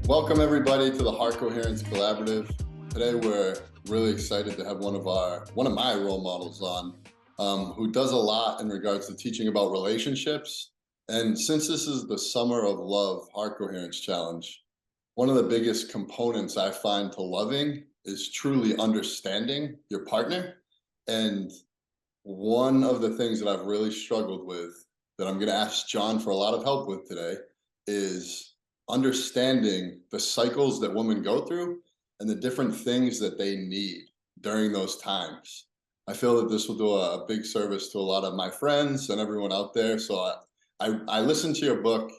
Welcome everybody to the Heart Coherence Collaborative. Today we're really excited to have one of my role models on, who does a lot in regards to teaching about relationships. And since this is the Summer of Love Heart Coherence Challenge, one of the biggest components I find to loving is truly understanding your partner. And one of the things that I've really struggled with, that I'm going to ask John for a lot of help with today, is understanding the cycles that women go through and the different things that they need during those times. I feel that this will do a big service to a lot of my friends and everyone out there. So I listened to your book,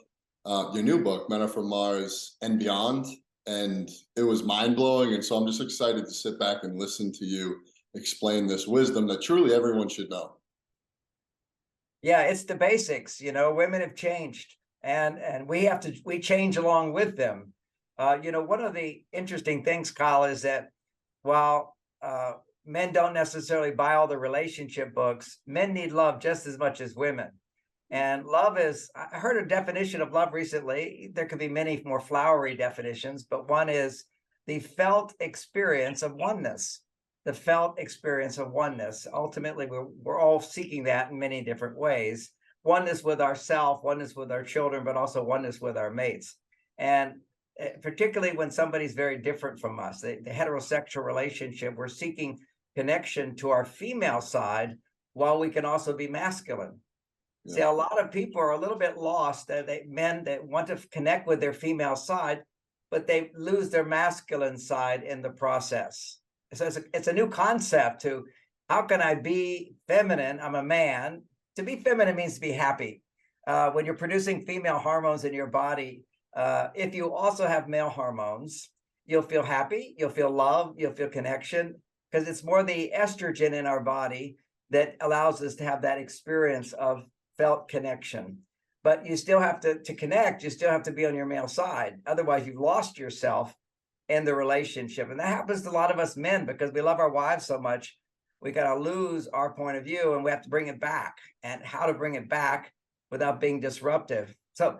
your new book, Men Are From Mars and Beyond, and it was mind-blowing. And so I'm just excited to sit back and listen to you explain this wisdom that truly everyone should know. Yeah, it's the basics. Women have changed, and we change along with them. One of the interesting things, Kyle, is that while men don't necessarily buy all the relationship books, men need love just as much as women. And love is, I heard a definition of love recently. There could be many more flowery definitions, but one is the felt experience of oneness. The felt experience of oneness. Ultimately, we're all seeking that in many different ways. Oneness with ourselves, oneness with our children, but also oneness with our mates. And particularly when somebody's very different from us, the heterosexual relationship, we're seeking connection to our female side while we can also be masculine. Yeah. See, a lot of people are a little bit lost. Men that want to connect with their female side, but they lose their masculine side in the process. So it's a new concept to how can I be feminine? I'm a man. To be feminine means to be happy. When you're producing female hormones in your body, if you also have male hormones, you'll feel happy, you'll feel love, you'll feel connection, because it's more the estrogen in our body that allows us to have that experience of felt connection. But you still have to connect, you still have to be on your male side. Otherwise, you've lost yourself in the relationship. And that happens to a lot of us men because we love our wives so much. We got to lose our point of view and we have to bring it back, and how to bring it back without being disruptive. So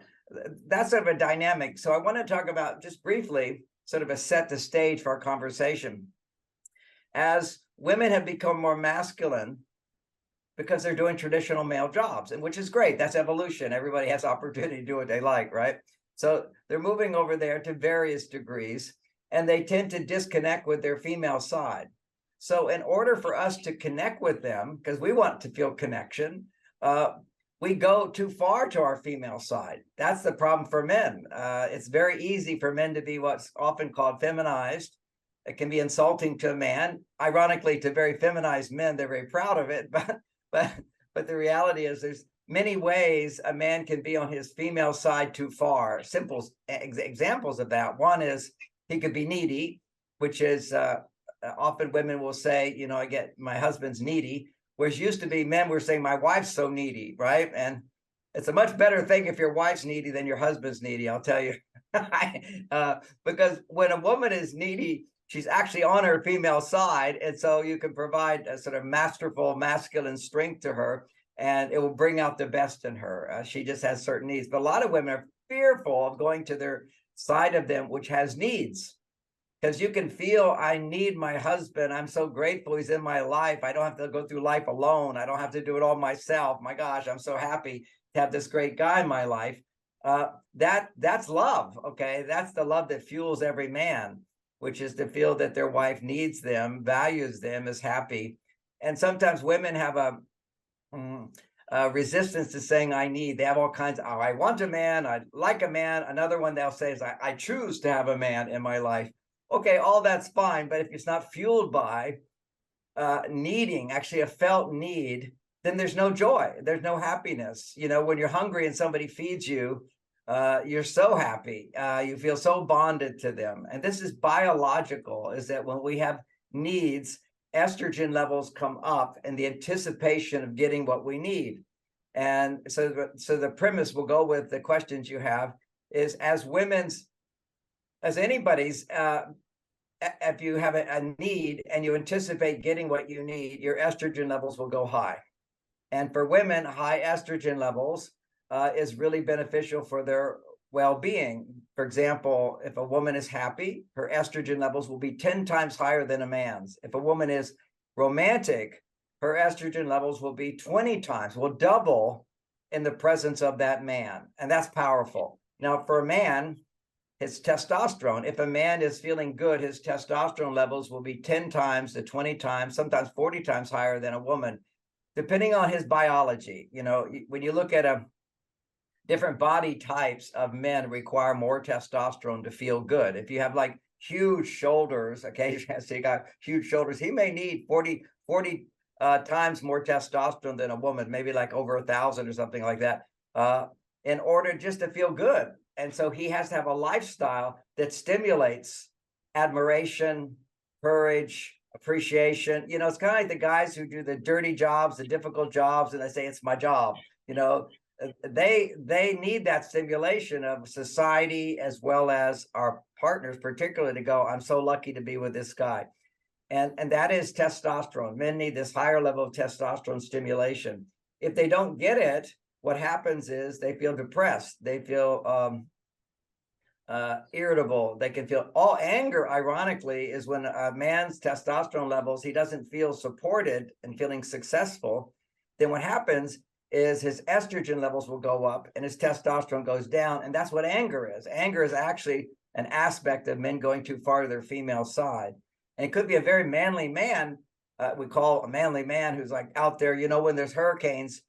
that's sort of a dynamic. So I want to talk about, just briefly, sort of set the stage for our conversation. As women have become more masculine because they're doing traditional male jobs, and which is great. That's evolution. Everybody has opportunity to do what they like, right? So they're moving over there to various degrees, and they tend to disconnect with their female side. So in order for us to connect with them, because we want to feel connection, we go too far to our female side. That's the problem for men. It's very easy for men to be what's often called feminized. It can be insulting to a man. Ironically, to very feminized men, they're very proud of it. But the reality is there's many ways a man can be on his female side too far. Simple examples of that. One is he could be needy, which is often women will say, I get my husband's needy, whereas used to be men were saying my wife's so needy, right? And it's a much better thing if your wife's needy than your husband's needy, I'll tell you. Because when a woman is needy, she's actually on her female side. And so you can provide a sort of masterful masculine strength to her, and it will bring out the best in her. She just has certain needs. But a lot of women are fearful of going to their side of them, which has needs. Because you can feel, I need my husband. I'm so grateful he's in my life. I don't have to go through life alone. I don't have to do it all myself. My gosh, I'm so happy to have this great guy in my life. That's love, okay? That's the love that fuels every man, which is to feel that their wife needs them, values them, is happy. And sometimes women have a resistance to saying I need. They have all kinds of, I want a man, I like a man. Another one they'll say is I choose to have a man in my life. Okay, all that's fine, but if it's not fueled by needing, actually a felt need, then there's no joy, there's no happiness. When you're hungry and somebody feeds you, you're so happy, you feel so bonded to them. And this is biological, is that when we have needs, estrogen levels come up in the anticipation of getting what we need. And so the premise will go with the questions you have is, as anybody's, if you have a need and you anticipate getting what you need, your estrogen levels will go high. And for women, high estrogen levels is really beneficial for their well-being. For example, if a woman is happy, her estrogen levels will be 10 times higher than a man's. If a woman is romantic, her estrogen levels will be 20 times, will double in the presence of that man. And that's powerful. Now, for a man, his testosterone, if a man is feeling good, his testosterone levels will be 10 times to 20 times, sometimes 40 times higher than a woman, depending on his biology. You know, when you look at a different body types of men require more testosterone to feel good. If you have like huge shoulders, occasionally so you got huge shoulders, he may need 40 times more testosterone than a woman, maybe like over 1,000 or something like that, in order just to feel good. And so he has to have a lifestyle that stimulates admiration, courage, appreciation. You know, it's kind of like the guys who do the dirty jobs, the difficult jobs, and they say, it's my job. You know, they need that stimulation of society as well as our partners, particularly, to go, I'm so lucky to be with this guy. And that is testosterone. Men need this higher level of testosterone stimulation. If they don't get it, what happens is they feel depressed. They feel irritable. They can feel all anger. Ironically, is when a man's testosterone levels, he doesn't feel supported and feeling successful. Then what happens is his estrogen levels will go up and his testosterone goes down. And that's what anger is. Anger is actually an aspect of men going too far to their female side. And it could be a very manly man. We call a manly man who's like out there, you know, when there's hurricanes,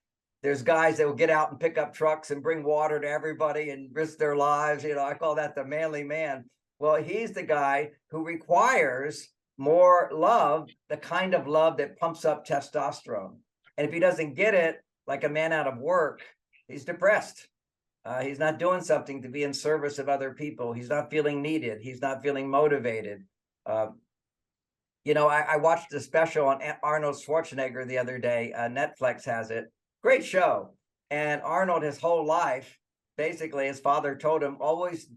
there's guys that will get out and pick up trucks and bring water to everybody and risk their lives. You know, I call that the manly man. Well, he's the guy who requires more love, the kind of love that pumps up testosterone. And if he doesn't get it, like a man out of work, he's depressed. He's not doing something to be in service of other people. He's not feeling needed. He's not feeling motivated. You know, I watched a special on Arnold Schwarzenegger the other day. Netflix has it. Great show. And Arnold, his whole life, basically, his father told him, always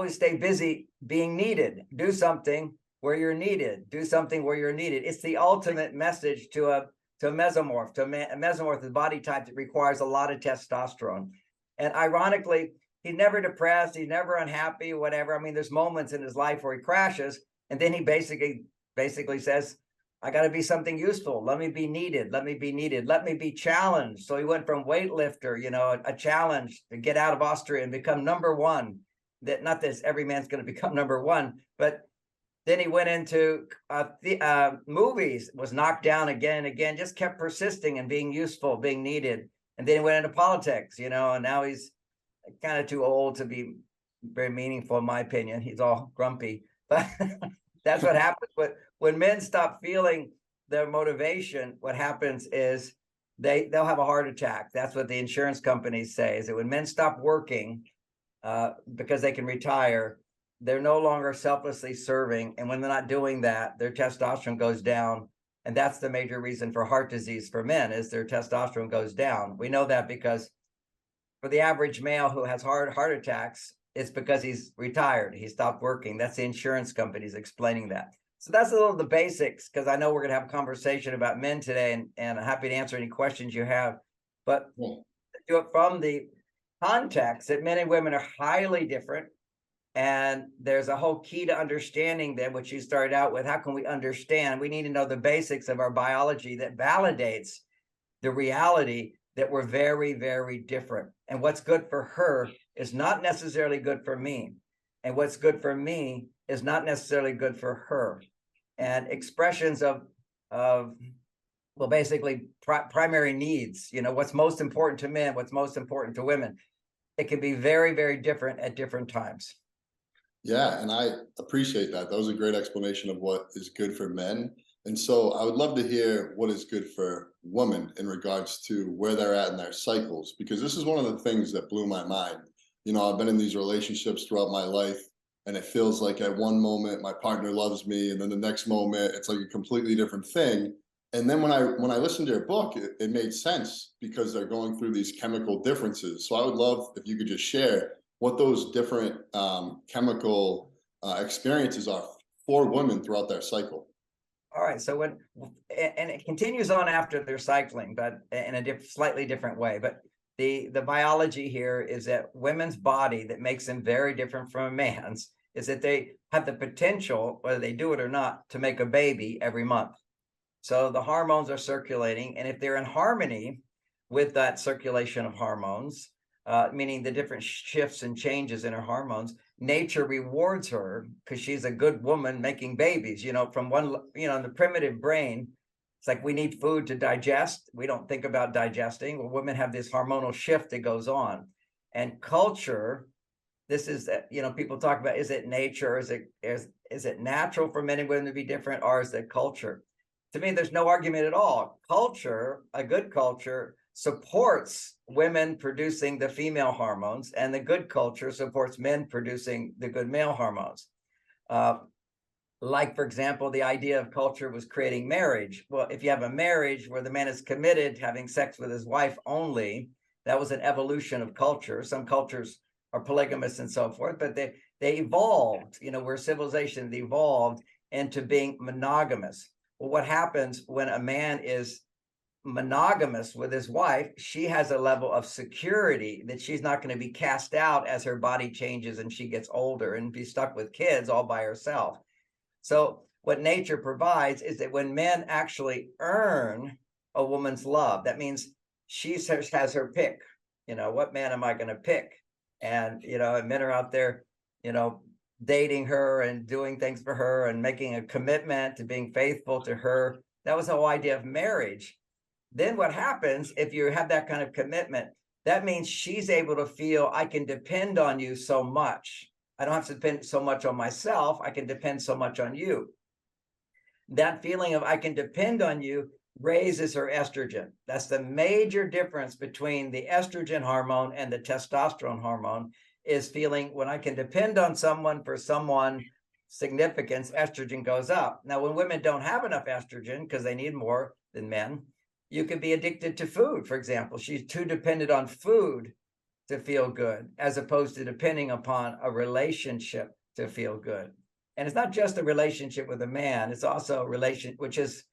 stay busy being needed. Do something where you're needed. Do something where you're needed. It's the ultimate message to a mesomorph. A mesomorph is a body type that requires a lot of testosterone. And ironically, he's never depressed. He's never unhappy, whatever. I mean, there's moments in his life where he crashes, and then he basically says, I got to be something useful. Let me be needed. Let me be needed. Let me be challenged. So he went from weightlifter, you know, a challenge to get out of Austria and become number one. That not that every man's going to become number one, but then he went into movies, was knocked down again and again, just kept persisting and being useful, being needed. And then he went into politics, you know, and now he's kind of too old to be very meaningful, in my opinion. He's all grumpy, but that's what happens. But when men stop feeling their motivation, what happens is they'll have a heart attack. That's what the insurance companies say, is that when men stop working because they can retire, they're no longer selflessly serving. And when they're not doing that, their testosterone goes down. And that's the major reason for heart disease for men, is their testosterone goes down. We know that because for the average male who has heart attacks, it's because he's retired. He stopped working. That's the insurance companies explaining that. So that's a little of the basics, because I know we're going to have a conversation about men today, and I'm happy to answer any questions you have. But do it from the context that men and women are highly different. And there's a whole key to understanding them, which you started out with. How can we understand? We need to know the basics of our biology that validates the reality that we're very, very different. And what's good for her is not necessarily good for me. And what's good for me is not necessarily good for her. And expressions of well, basically primary needs, you know, what's most important to men, what's most important to women, it can be very, very different at different times. Yeah, and I appreciate that. That was a great explanation of what is good for men. And so I would love to hear what is good for women in regards to where they're at in their cycles, because this is one of the things that blew my mind. You know, I've been in these relationships throughout my life, and it feels like at one moment my partner loves me, and then the next moment it's like a completely different thing. And then when I listened to your book, it made sense because they're going through these chemical differences. So I would love if you could just share what those different chemical experiences are for women throughout their cycle. All right. So and it continues on after their cycling, but in a slightly different way. But the biology here is that women's body that makes them very different from a man's is that they have the potential, whether they do it or not, to make a baby every month. So the hormones are circulating, and if they're in harmony with that circulation of hormones, meaning the different shifts and changes in her hormones, nature rewards her because she's a good woman making babies. From one, in the primitive brain, it's like we need food to digest. We don't think about digesting. Well, women have this hormonal shift that goes on, and culture. This is that people talk about, is it nature? Is it natural for men and women to be different, or is it culture? To me, there's no argument at all. Culture, a good culture, supports women producing the female hormones, and the good culture supports men producing the good male hormones. Like, for example, the idea of culture was creating marriage. Well, if you have a marriage where the man is committed to having sex with his wife only, that was an evolution of culture. Some cultures are polygamous and so forth, but they evolved. We're civilization that evolved into being monogamous. Well, what happens when a man is monogamous with his wife? She has a level of security that she's not going to be cast out as her body changes and she gets older and be stuck with kids all by herself. So what nature provides is that when men actually earn a woman's love, that means she has her pick. What man am I going to pick? And men are out there, dating her and doing things for her and making a commitment to being faithful to her. That was the whole idea of marriage. Then what happens if you have that kind of commitment? That means she's able to feel, I can depend on you so much. I don't have to depend so much on myself. I can depend so much on you. That feeling of I can depend on you raises her estrogen. That's the major difference between the estrogen hormone and the testosterone hormone, is feeling when I can depend on someone for someone significance, estrogen goes up. Now, when women don't have enough estrogen because they need more than men, you could be addicted to food, for example. She's too dependent on food to feel good, as opposed to depending upon a relationship to feel good. And it's not just a relationship with a man, it's also a relation which is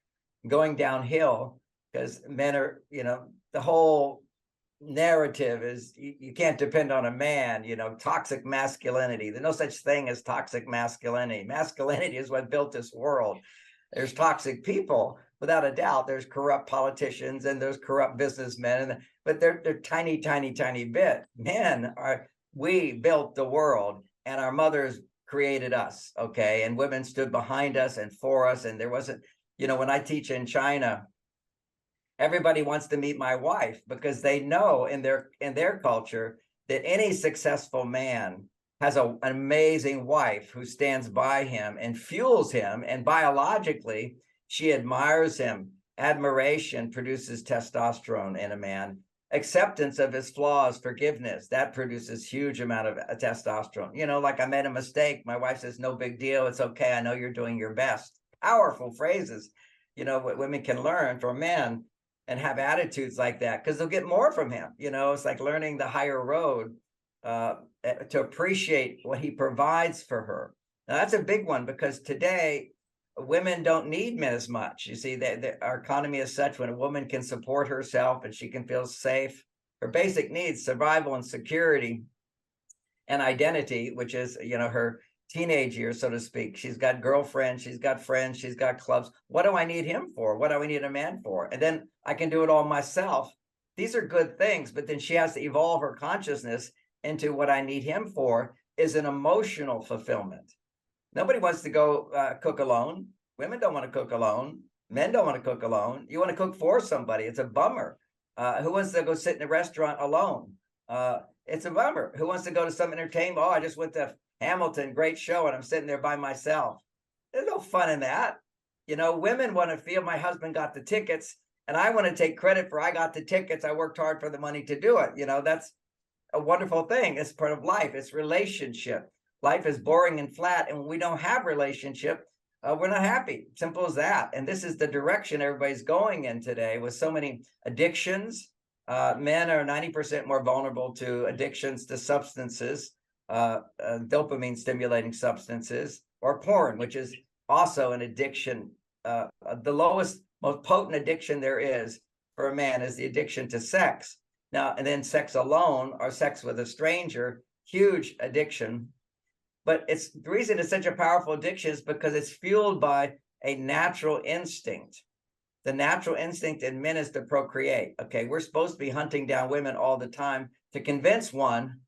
going downhill, because men are, the whole narrative is you can't depend on a man, toxic masculinity. There's no such thing as toxic masculinity. Masculinity is what built this world. There's toxic people, without a doubt. There's corrupt politicians and there's corrupt businessmen, but they're tiny, tiny, tiny bit. We built the world, and our mothers created us, okay? And women stood behind us and for us, and there wasn't, when I teach in China, everybody wants to meet my wife because they know in their culture that any successful man has an amazing wife who stands by him and fuels him, and biologically she admires him. Admiration produces testosterone in a man. Acceptance of his flaws, forgiveness, that produces huge amount of testosterone. Like, I made a mistake, my wife says, no big deal, it's okay, I know you're doing your best. Powerful phrases, what women can learn from men, and have attitudes like that, because they'll get more from him. It's like learning the higher road, to appreciate what he provides for her. Now, that's a big one, because today women don't need men as much. You see, our economy is such, when a woman can support herself and she can feel safe, her basic needs, survival and security and identity, which is, her teenage years, so to speak. She's got girlfriends, she's got friends, she's got clubs. What do I need him for? What do I need a man for? And then I can do it all myself. These are good things, but then she has to evolve her consciousness into what I need him for is an emotional fulfillment. Nobody wants to go cook alone. Women don't want to cook alone. Men don't want to cook alone. You want to cook for somebody. It's a bummer. Who wants to go sit in a restaurant alone? It's a bummer. Who wants to go to some entertainment? Oh, I just went to Hamilton, great show, and I'm sitting there by myself. There's no fun in that. Women want to feel my husband got the tickets, and I want to take credit for I got the tickets. I worked hard for the money to do it. That's a wonderful thing. It's part of life. It's relationship. Life is boring and flat, and when we don't have relationship, we're not happy. Simple as that. And this is the direction everybody's going in today, with so many addictions. Men are 90% more vulnerable to addictions to substances, dopamine stimulating substances, or porn, which is also an addiction. The lowest, most potent addiction there is for a man is the addiction to sex. Now, and then sex alone or sex with a stranger, huge addiction. But it's the reason it's such a powerful addiction is because it's fueled by a natural instinct. The natural instinct in men is to procreate. Okay, we're supposed to be hunting down women all the time to convince one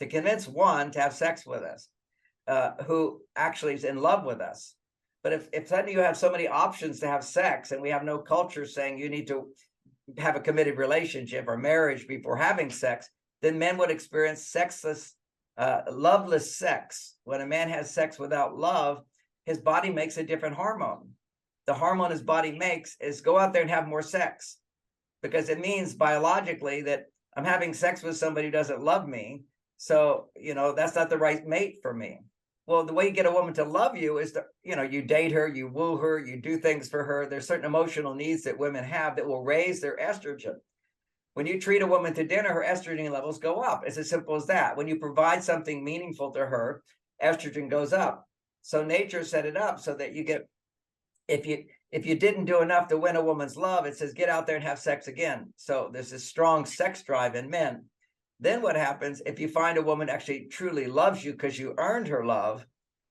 to have sex with us, who actually is in love with us. But if suddenly you have so many options to have sex, and we have no culture saying you need to have a committed relationship or marriage before having sex, then men would experience sexless, loveless sex. When a man has sex without love, his body makes a different hormone. The hormone his body makes is go out there and have more sex, because it means biologically that I'm having sex with somebody who doesn't love me. So, that's not the right mate for me. Well, the way you get a woman to love you is that, you date her, you woo her, you do things for her. There's certain emotional needs that women have that will raise their estrogen. When you treat a woman to dinner, her estrogen levels go up. It's as simple as that. When you provide something meaningful to her, estrogen goes up. So nature set it up so that you get, if you didn't do enough to win a woman's love, it says get out there and have sex again. So there's this strong sex drive in men. Then what happens if you find a woman actually truly loves you because you earned her love?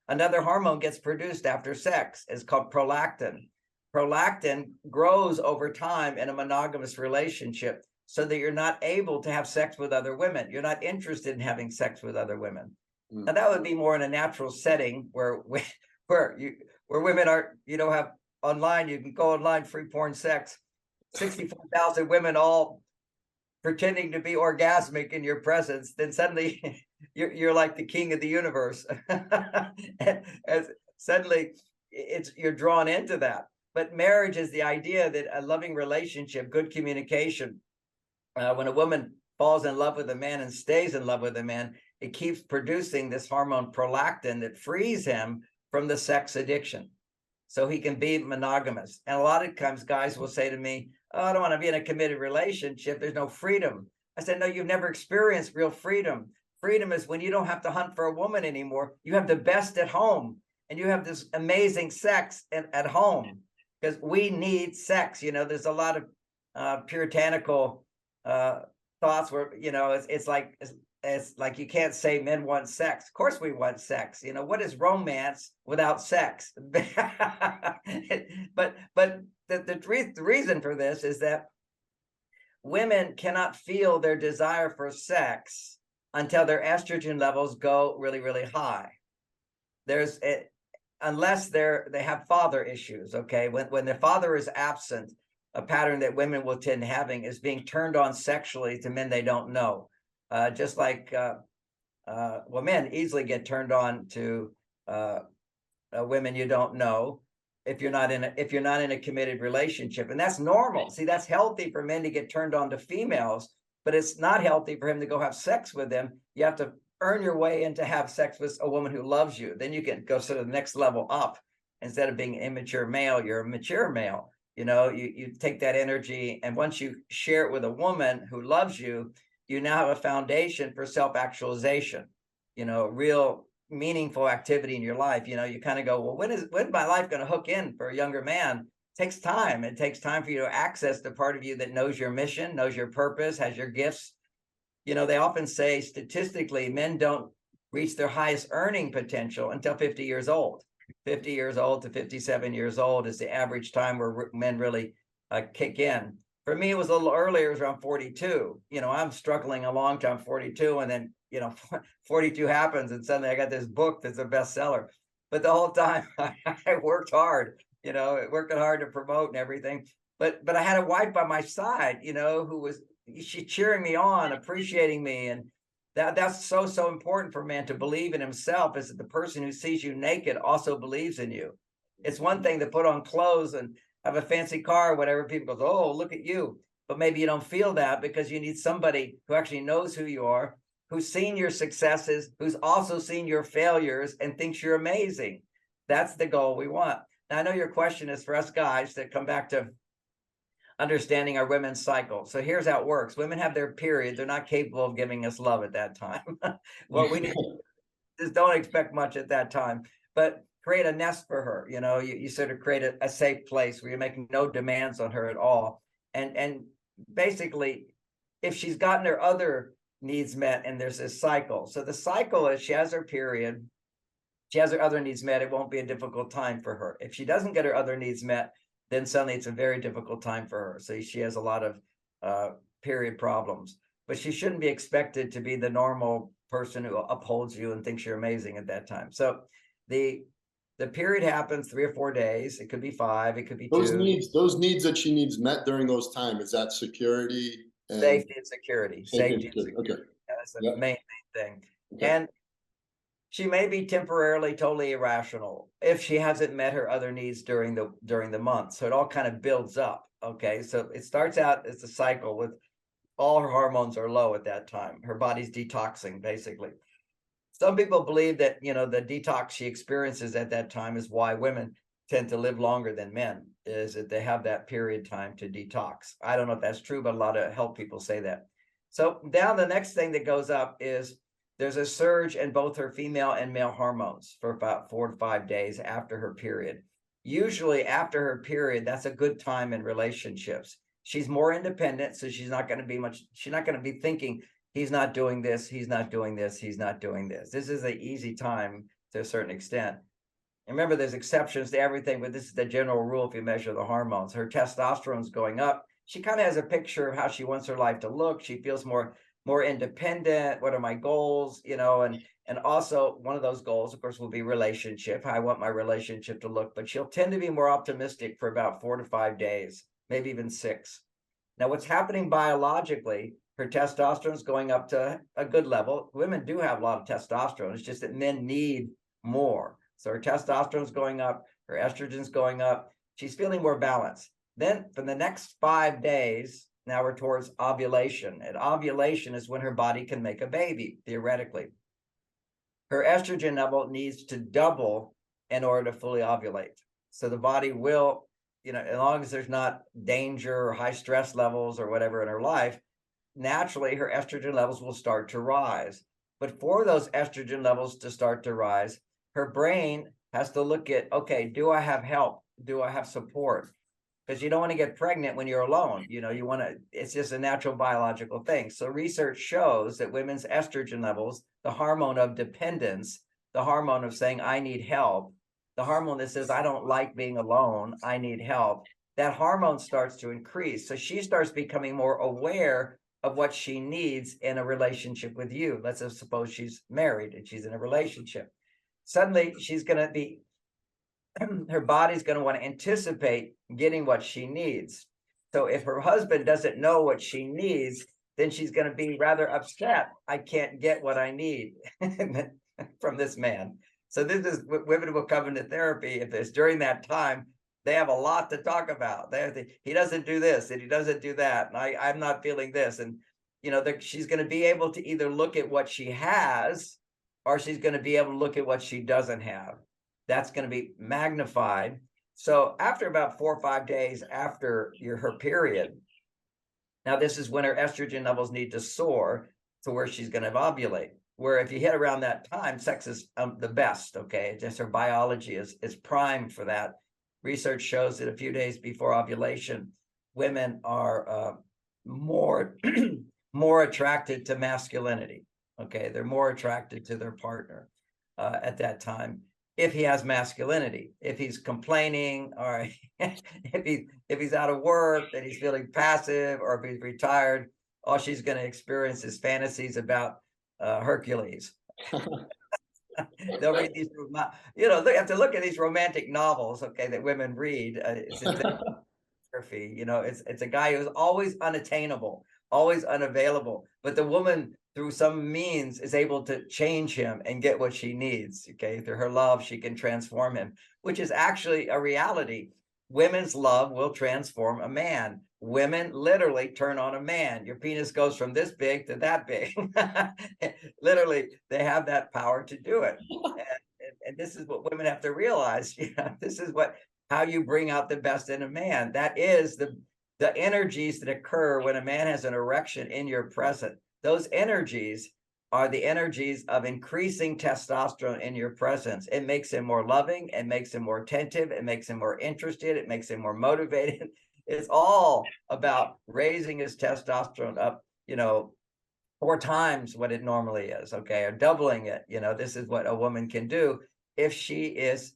Another hormone gets produced after sex. It's called prolactin. Prolactin grows over time in a monogamous relationship so that you're not able to have sex with other women. You're not interested in having sex with other women. Now that would be more in a natural setting where women are, have online, you can go online, free porn sex, 64,000 women all pretending to be orgasmic in your presence, then suddenly you're like the king of the universe. As suddenly you're drawn into that. But marriage is the idea that a loving relationship, good communication, when a woman falls in love with a man and stays in love with a man, it keeps producing this hormone prolactin that frees him from the sex addiction, so he can be monogamous. And a lot of times guys will say to me, oh, I don't want to be in a committed relationship, there's no freedom. I said, no, you've never experienced real freedom. Freedom is when you don't have to hunt for a woman anymore. You have the best at home, and you have this amazing sex at home, because we need sex. There's a lot of puritanical thoughts where, it's like you can't say men want sex. Of course we want sex. What is romance without sex? But the reason for this is that women cannot feel their desire for sex until their estrogen levels go really, really high. Unless they have father issues. Okay, when their father is absent, a pattern that women will tend having is being turned on sexually to men they don't know. Just like men easily get turned on to women you don't know if you're not in a committed relationship, and that's normal. See, that's healthy for men to get turned on to females, but it's not healthy for him to go have sex with them. You have to earn your way in to have sex with a woman who loves you. Then you can go sort of the next level up. Instead of being an immature male, you're a mature male. You take that energy, and once you share it with a woman who loves you, you now have a foundation for self-actualization, real meaningful activity in your life. You kind of go, well, when's my life going to hook in for a younger man? It takes time. It takes time for you to access the part of you that knows your mission, knows your purpose, has your gifts. They often say statistically, men don't reach their highest earning potential until 50 years old. 50 years old to 57 years old is the average time where men really kick in. For me, it was a little earlier. It was around 42. I'm struggling a long time, 42. And then, 42 happens, and suddenly I got this book that's a bestseller. But the whole time I worked hard, working hard to promote and everything. But I had a wife by my side, who was cheering me on, appreciating me. And that's so important for a man to believe in himself, is that the person who sees you naked also believes in you. It's one thing to put on clothes and have a fancy car or whatever. People go, oh, look at you. But maybe you don't feel that because you need somebody who actually knows who you are, who's seen your successes, who's also seen your failures and thinks you're amazing. That's the goal we want. Now, I know your question is for us guys to come back to understanding our women's cycle. So here's how it works. Women have their period. They're not capable of giving us love at that time. Well, we need just don't expect much at that time, but create a nest for her. You sort of create a safe place where you're making no demands on her at all. And basically if she's gotten her other needs met and there's this cycle. So the cycle is she has her period, she has her other needs met, it won't be a difficult time for her. If she doesn't get her other needs met, then suddenly it's a very difficult time for her. So she has a lot of period problems, but she shouldn't be expected to be the normal person who upholds you and thinks you're amazing at that time. So the period happens 3 or 4 days. It could be 5, it could be 2. Those needs that she needs met during those time, is that security and Safety and security. safety and Safety and security? security. Okay. That's the Yep. main thing. Okay. And she may be temporarily totally irrational if she hasn't met her other needs during the month. So it all kind of builds up. Okay. So it starts out as a cycle with all her hormones are low at that time. Her body's detoxing, basically. Some people believe that, the detox she experiences at that time is why women tend to live longer than men, is that they have that period time to detox. I don't know if that's true, but a lot of health people say that. So now the next thing that goes up is there's a surge in both her female and male hormones for about 4 to 5 days after her period. Usually after her period, that's a good time in relationships. She's more independent, so she's not going to be thinking, he's not doing this, he's not doing this, he's not doing this. This is an easy time to a certain extent. And remember, there's exceptions to everything, but this is the general rule if you measure the hormones. Her testosterone's going up. She kind of has a picture of how she wants her life to look. She feels more independent. What are my goals? And also one of those goals, of course, will be relationship. I want my relationship to look, but she'll tend to be more optimistic for about 4 to 5 days, maybe even 6. Now, what's happening biologically, her testosterone is going up to a good level. Women do have a lot of testosterone. It's just that men need more. So her testosterone is going up, her estrogen's going up. She's feeling more balanced. Then for the next 5 days, now we're towards ovulation. And ovulation is when her body can make a baby, theoretically. Her estrogen level needs to double in order to fully ovulate. So the body will, as long as there's not danger or high stress levels or whatever in her life, naturally her estrogen levels will start to rise. But for those estrogen levels to start to rise, her brain has to look at, okay, do I have help? Do I have support? Because you don't want to get pregnant when you're alone. It's just a natural biological thing. So research shows that women's estrogen levels, the hormone of dependence, the hormone of saying, I need help, the hormone that says, I don't like being alone, I need help, that hormone starts to increase. So she starts becoming more aware of what she needs in a relationship with you. Let's suppose she's married and she's in a relationship. Suddenly she's going to be, her body's going to want to anticipate getting what she needs. So if her husband doesn't know what she needs, then she's going to be rather upset. I can't get what I need from this man. So this is what women will come into therapy if it's during that time. They have a lot to talk about. He doesn't do this and he doesn't do that, and I'm not feeling this. And she's going to be able to either look at what she has, or she's going to be able to look at what she doesn't have. That's going to be magnified. So after about 4 or 5 days after her period, now this is when her estrogen levels need to soar to where she's going to ovulate. Where if you hit around that time, sex is the best. Okay, just her biology is primed for that. Research shows that a few days before ovulation, women are more more attracted to masculinity. Okay, they're more attracted to their partner at that time. If he has masculinity, if he's complaining, or if he's out of work, that he's feeling passive, or if he's retired, all she's going to experience is fantasies about Hercules. They'll read these, they have to look at these romantic novels, okay, that women read. It's it's a guy who's always unattainable, always unavailable, but the woman through some means is able to change him and get what she needs. Okay, through her love she can transform him, which is actually a reality. Women's love will transform a man. Women literally turn on a man. Your penis goes from this big to that big. Literally, they have that power to do it. And this is what women have to realize. This is how you bring out the best in a man. That is the energies that occur when a man has an erection in your presence. Those energies are the energies of increasing testosterone in your presence. It makes him more loving, it makes him more attentive, it makes him more interested, it makes him more motivated. It's all about raising his testosterone up, you know, 4 times what it normally is, okay, or doubling it. This is what a woman can do if she is,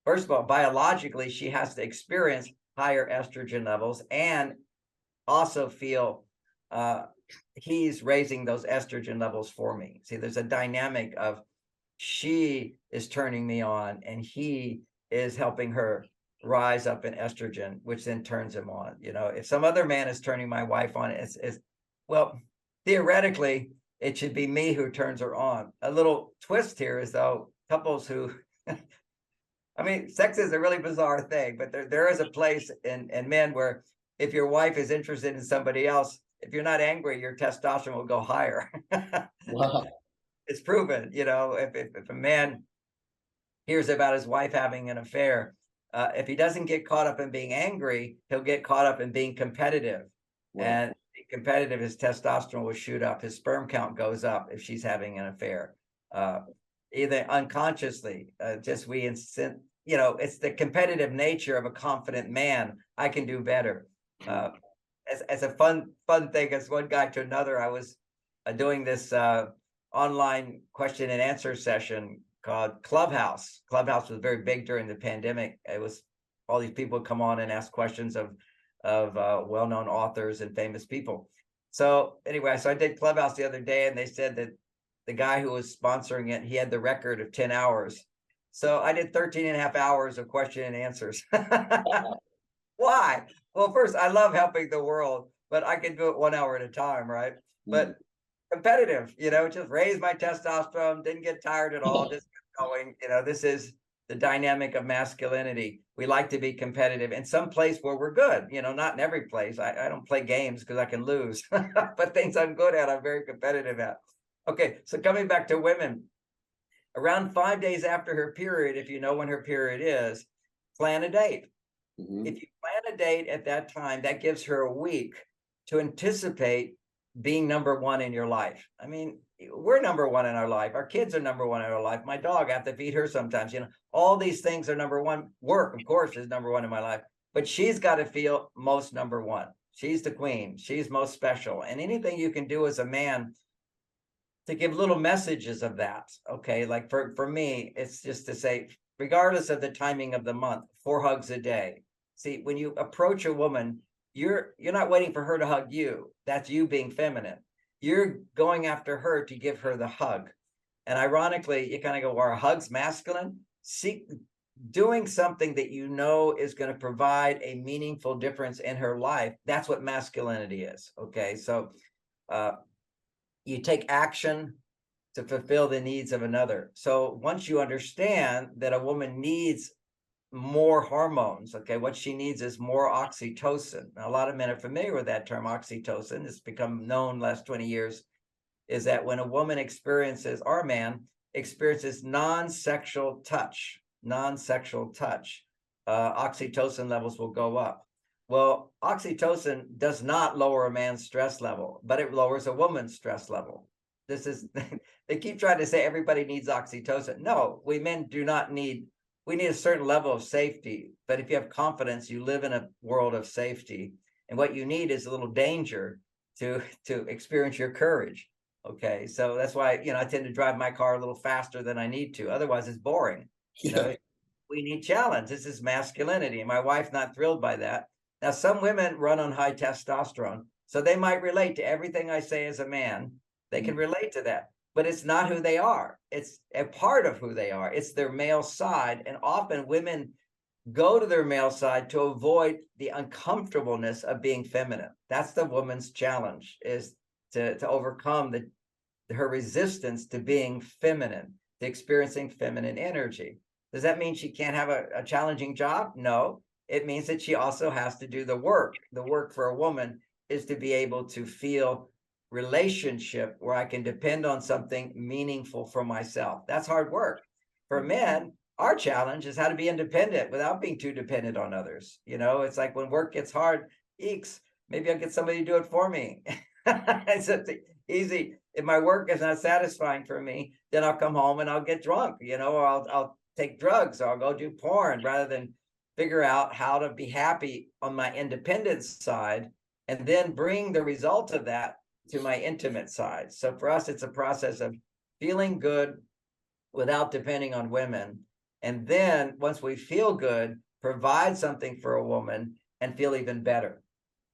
first of all, biologically, she has to experience higher estrogen levels and also feel uh, he's raising those estrogen levels for me. See, there's a dynamic of she is turning me on and he is helping her rise up in estrogen, which then turns him on. If some other man is turning my wife on, it's well, theoretically, it should be me who turns her on. A little twist here is though, couples who I mean, sex is a really bizarre thing, but there is a place in men where if your wife is interested in somebody else, if you're not angry, your testosterone will go higher. Wow. It's proven, if a man hears about his wife having an affair, if he doesn't get caught up in being angry, he'll get caught up in being competitive. Right. And competitive, his testosterone will shoot up, his sperm count goes up if she's having an affair. Either unconsciously, just we instant, it's the competitive nature of a confident man. I can do better. As a fun thing, as one guy to another, I was doing this online question and answer session called Clubhouse. Clubhouse was very big during the pandemic. It was all these people would come on and ask questions of well-known authors and famous people. So anyway, so I did Clubhouse the other day, and they said that the guy who was sponsoring it, he had the record of 10 hours. So I did 13 and a half hours of question and answers. Why? Well, first, I love helping the world, but I can do it 1 hour at a time, right? Mm. But competitive, just raise my testosterone, didn't get tired at all, just kept going. This is the dynamic of masculinity. We like to be competitive in some place where we're good, not in every place. I don't play games because I can lose, but things I'm good at, I'm very competitive at. Okay, so coming back to women, around 5 days after her period, if you know when her period is, plan a date. Mhm. If you plan a date at that time, that gives her a week to anticipate being number one in your life. I mean, we're number one in our life. Our kids are number one in our life. My dog, I have to feed her sometimes. All these things are number one. Work, of course, is number one in my life, but she's got to feel most number one. She's the queen. She's most special. And anything you can do as a man to give little messages of that. Okay. Like for me, it's just to say, regardless of the timing of the month, 4 hugs a day. See, when you approach a woman, you're not waiting for her to hug you. That's you being feminine. You're going after her to give her the hug. And ironically, you kind of go, well, are hugs masculine? See, doing something that you know is going to provide a meaningful difference in her life. That's what masculinity is. Okay. So you take action to fulfill the needs of another. So once you understand that a woman needs more hormones, okay, what she needs is more oxytocin. Now, a lot of men are familiar with that term, oxytocin. It's become known last 20 years, is that when a woman experiences, or a man experiences non-sexual touch, oxytocin levels will go up. Well, oxytocin does not lower a man's stress level, but it lowers a woman's stress level. This is, they keep trying to say everybody needs oxytocin. No, we men do not need, we need a certain level of safety. But if you have confidence, you live in a world of safety. And what you need is a little danger to experience your courage. Okay, so that's why, I tend to drive my car a little faster than I need to. Otherwise, it's boring. Yeah. We need challenge. This is masculinity. And my wife's not thrilled by that. Now, some women run on high testosterone, so they might relate to everything I say as a man. They can relate to that, but it's not who they are. It's a part of who they are. It's their male side. And often women go to their male side to avoid the uncomfortableness of being feminine. That's the woman's challenge, is to overcome her resistance to being feminine, to experiencing feminine energy. Does that mean she can't have a challenging job? No, it means that she also has to do the work. The work for a woman is to be able to feel relationship where I can depend on something meaningful for myself. That's hard work. For men, our challenge is how to be independent without being too dependent on others. It's like when work gets hard, eeks, maybe I'll get somebody to do it for me. It's easy. If my work is not satisfying for me, then I'll come home and I'll get drunk, or I'll take drugs, or I'll go do porn, rather than figure out how to be happy on my independence side and then bring the result of that to my intimate side. So for us, it's a process of feeling good without depending on women. And then once we feel good, provide something for a woman and feel even better.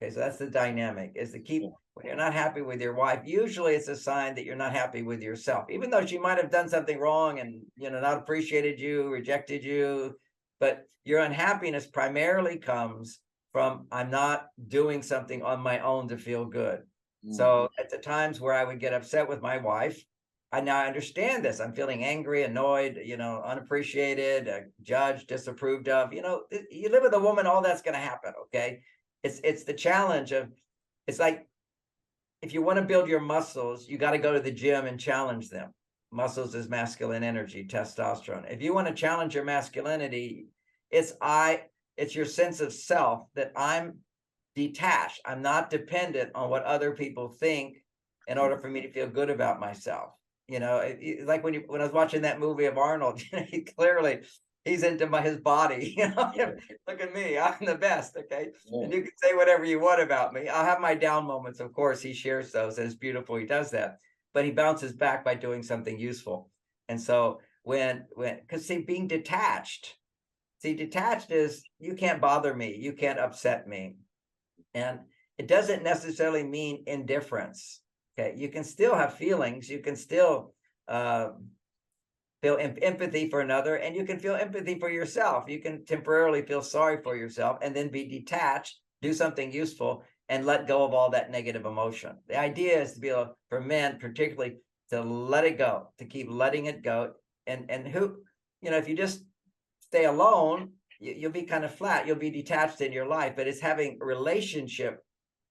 Okay, so that's the dynamic, is to keep, when you're not happy with your wife, usually it's a sign that you're not happy with yourself, even though she might have done something wrong and, not appreciated you, rejected you. But your unhappiness primarily comes from, I'm not doing something on my own to feel good. So at the times where I would get upset with my wife, I now understand this. I'm feeling angry, annoyed, unappreciated, judged, disapproved of. You live with a woman, all that's going to happen. Okay, it's the challenge of, it's like, if you want to build your muscles, you got to go to the gym and challenge them. Muscles is masculine energy, testosterone. If you want to challenge your masculinity, it's your sense of self, that I'm detached. I'm not dependent on what other people think in order for me to feel good about myself. Like when I was watching that movie of Arnold, he's into his body. Look at me, I'm the best. Okay, and you can say whatever you want about me. I'll have my down moments, of course. He shares those, and it's beautiful. He does that, but he bounces back by doing something useful. And so because being detached, detached is, you can't bother me, you can't upset me, and it doesn't necessarily mean indifference. Okay, you can still have feelings, you can still feel empathy for another, and you can feel empathy for yourself. You can temporarily feel sorry for yourself and then be detached, do something useful, and let go of all that negative emotion. The idea is to be able, for men particularly, to let it go, to keep letting it go. And if you just stay alone, you'll be kind of flat, you'll be detached in your life. But it's having a relationship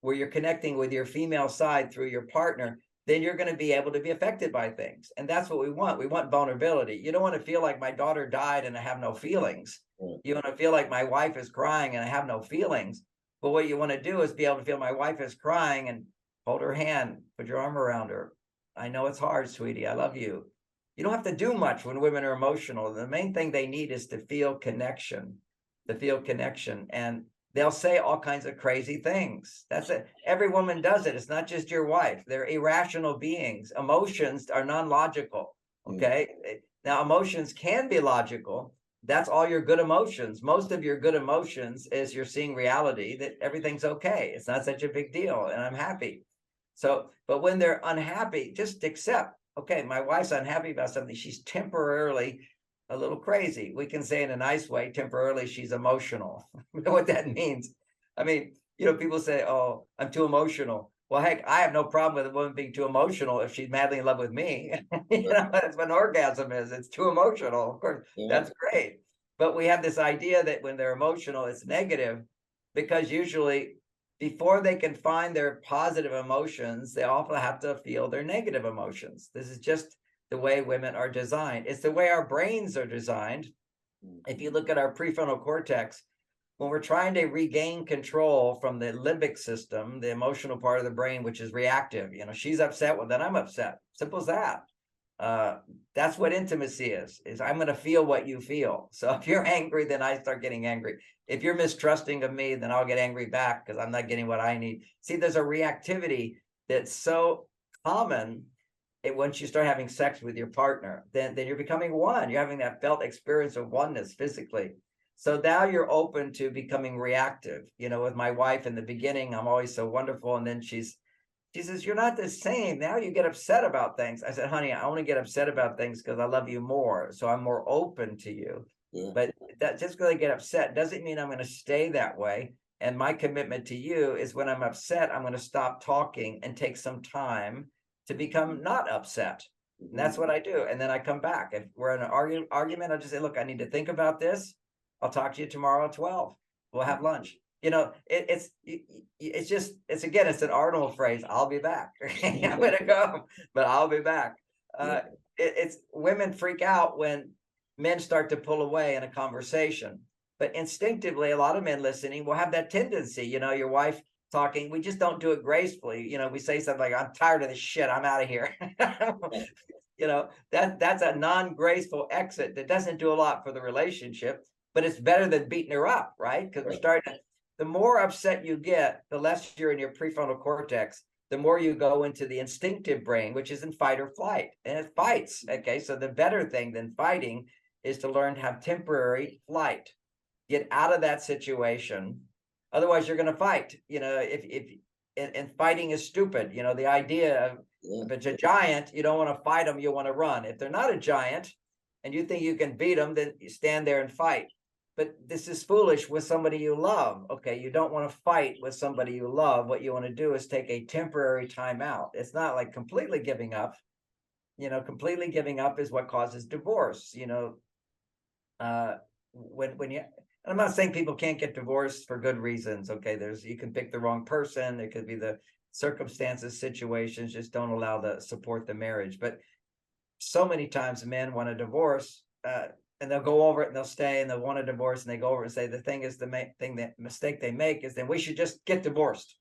where you're connecting with your female side through your partner, then you're going to be able to be affected by things. And that's what we want. We want vulnerability. You don't want to feel like my daughter died and I have no feelings. You want to feel like my wife is crying and I have no feelings. But what you want to do is be able to feel my wife is crying and hold her hand, put your arm around her. I know it's hard, sweetie. I love you. You don't have to do much when women are emotional. The main thing they need is to feel connection, And they'll say all kinds of crazy things. That's it. Every woman does it. It's not just your wife. They're irrational beings. Emotions are non-logical. Okay. Now, emotions can be logical. That's all your good emotions. Most of your good emotions is you're seeing reality, that everything's okay. It's not such a big deal, and I'm happy. So, but when they're unhappy, just accept, okay, my wife's unhappy about something. She's temporarily a little crazy. We can say in a nice way, temporarily, she's emotional. You know what that means? I mean, people say, oh, I'm too emotional. Well, heck, I have no problem with a woman being too emotional if she's madly in love with me. That's what an orgasm is. It's too emotional. Of course, that's great. But we have this idea that when they're emotional, it's negative, because usually before they can find their positive emotions, they often have to feel their negative emotions. This is just the way women are designed. It's the way our brains are designed. If you look at our prefrontal cortex, when we're trying to regain control from the limbic system, the emotional part of the brain, which is reactive, she's upset, well, then I'm upset. Simple as that. That's what intimacy is I'm going to feel what you feel. So if you're angry, then I start getting angry. If you're mistrusting of me, then I'll get angry back because I'm not getting what I need. See, there's a reactivity that's so common. Once you start having sex with your partner, then you're becoming one. You're having that felt experience of oneness physically. So now you're open to becoming reactive. With my wife in the beginning, I'm always so wonderful. And then she says, you're not the same. Now you get upset about things. I said, honey, I only get upset about things because I love you more. So I'm more open to you. Yeah. But that just because I get upset doesn't mean I'm going to stay that way. And my commitment to you is when I'm upset, I'm going to stop talking and take some time to become not upset. And that's what I do. And then I come back. If we're in an argument, I'll just say, look, I need to think about this. I'll talk to you tomorrow at 12. We'll have lunch. It's an Arnold phrase. I'll be back. I'm going to go, but I'll be back. It's women freak out when men start to pull away in a conversation, but instinctively, a lot of men listening will have that tendency. Your wife talking, we just don't do it gracefully. We say something like, I'm tired of this shit, I'm out of here. That's a non-graceful exit that doesn't do a lot for the relationship, but it's better than beating her up, right? Because we're starting to, the more upset you get, the less you're in your prefrontal cortex, the more you go into the instinctive brain, which is in fight or flight, and it fights. Okay, so the better thing than fighting is to learn to have temporary flight, get out of that situation. Otherwise, you're going to fight. If and fighting is stupid. The idea of Yeah. if it's a giant, you don't want to fight them, you want to run. If they're not a giant and you think you can beat them, then you stand there and fight. But this is foolish with somebody you love. Okay, you don't want to fight with somebody you love. What you want to do is take a temporary time out. It's not like completely giving up. Completely giving up is what causes divorce. When you, I'm not saying people can't get divorced for good reasons. Okay, you can pick the wrong person. It could be the circumstances, situations just don't allow the support the marriage. But so many times men want a divorce, and they'll go over it and they'll stay and they'll want a divorce, and they go over and say the thing is, the main thing, that mistake they make is then we should just get divorced.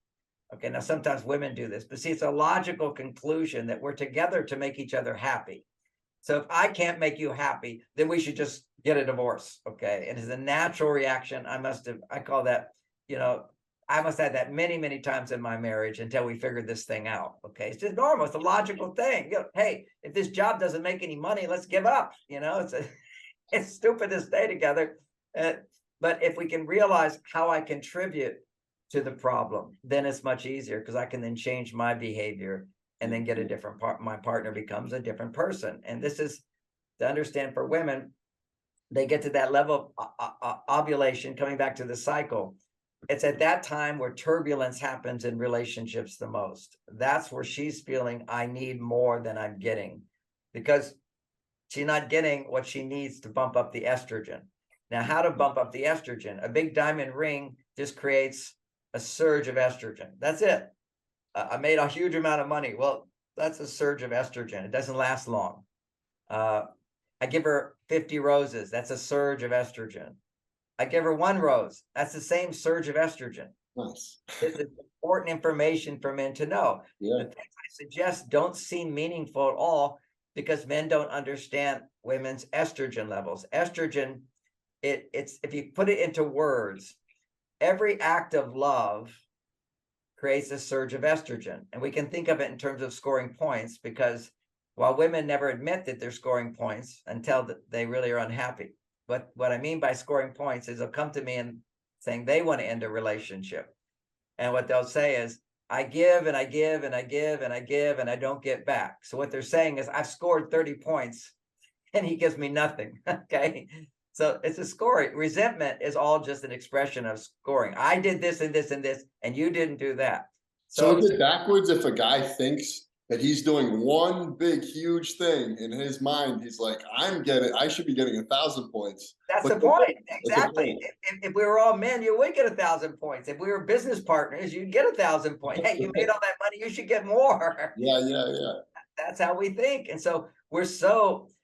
Okay, now sometimes women do this, but see, it's a logical conclusion that we're together to make each other happy. So if I can't make you happy, then we should just get a divorce. Okay. And it's a natural reaction. I call that, I must have had that many, many times in my marriage until we figured this thing out. Okay. It's just normal. It's a logical thing. Hey, if this job doesn't make any money, let's give up. It's stupid to stay together. But if we can realize how I contribute to the problem, then it's much easier because I can then change my behavior and then get a different part. My partner becomes a different person. And this is to understand for women, they get to that level of ovulation, coming back to the cycle. It's at that time where turbulence happens in relationships the most. That's where she's feeling, I need more than I'm getting, because she's not getting what she needs to bump up the estrogen. Now, how to bump up the estrogen? A big diamond ring just creates a surge of estrogen. That's it. I made a huge amount of money. Well, that's a surge of estrogen. It doesn't last long. I give her 50 roses. That's a surge of estrogen. I give her 1 rose. That's the same surge of estrogen. Nice. This is important information for men to know. Yeah. The things I suggest don't seem meaningful at all because men don't understand women's estrogen levels. Estrogen, it's if you put it into words, every act of love creates a surge of estrogen. And we can think of it in terms of scoring points, because while women never admit that they're scoring points until they really are unhappy. But what I mean by scoring points is they'll come to me and saying they want to end a relationship. And what they'll say is, I give and I give and I give and I give and I don't get back. So what they're saying is, I've scored 30 points and he gives me nothing. Okay. So it's a scoring. Resentment is all just an expression of scoring. I did this and this and this, and you didn't do that. So is it backwards if a guy thinks that he's doing one big, huge thing in his mind? He's like, I should be getting 1,000 points. That's the point. Exactly. If we were all men, you would get 1,000 points. If we were business partners, you'd get 1,000 points. Hey, you made all that money, you should get more. Yeah. That's how we think. And so